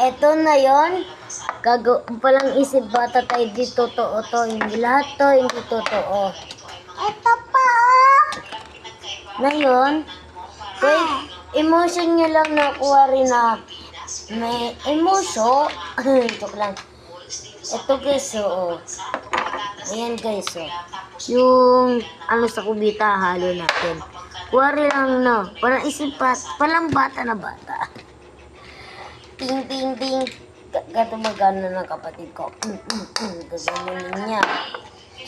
eto na yon. Palang isip bata tayo, di totoo to. Hindi lahat to, hindi totoo. Ito pa, oh. Ngayon, kung emotion nyo lang nakuha rin na may emosyo. Joke lang. Ito guys, oh. Ayan guys, oh. Yung ano sa kubita, halo natin. Kuwari lang, no. Parang isip palang bata na bata. Ting, ting, ting. Gatumagana ng kapatid ko. Gagamunin niya.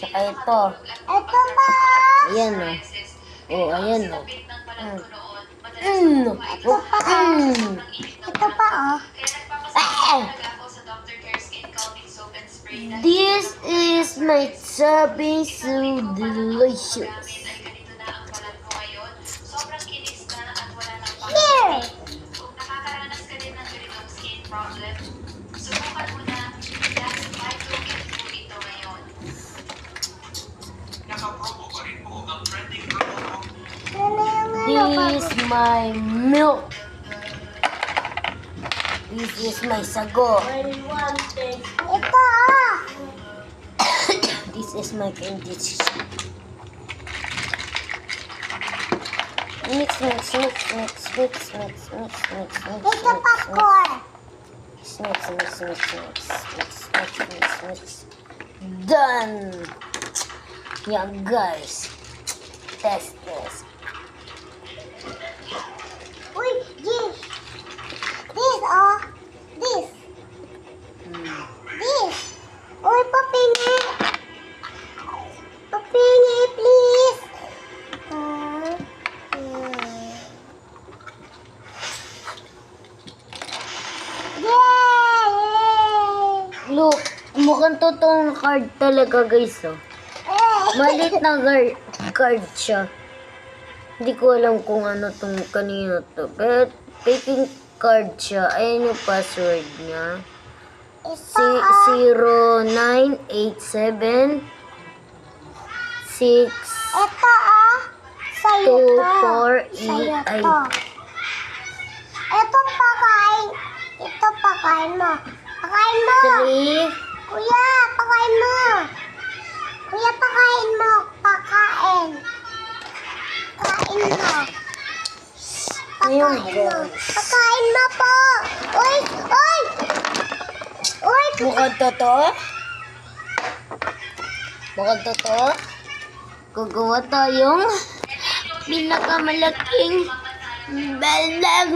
Tsaka ito. Ito pa. Ayan, oh. Oh, ayan, oh. Ito pa, oh. Ito pa, oh. This is my chubby so delicious. Here. This is my milk. This is my sago. Ito, oh. This is my candy. Mix, mix, mix, mix, mix, mix, mix, mix, mix. Ito popcorn. Mix, mix, mix, mix, mix, mix, mix, mix. Done. Yeah, guys. Test this. Uy, this. This, oh. This. This. Uy, papingi. Papingi, please. Yay! Look, mukhang totoong card talaga guys, oh. Malit na card siya. Hindi ko alam kung ano tong kanino to. Pero taking card siya. Ayan yung password niya. 0987 6 Ito, oh. Sa'yo to. 24 Sa'yo ay to. Ito pakain. Ito pakain mo. Pakain mo. 3 Kuya, pakain mo. Kuya, pakain mo. Pakain. Pakain mo. Ayun, Pakain mo. guys. Pakain mo po. Uy, uy. Uy, Mukhang totoo? Mukhang totoo? Gagawa tayong pinakamalaking balag.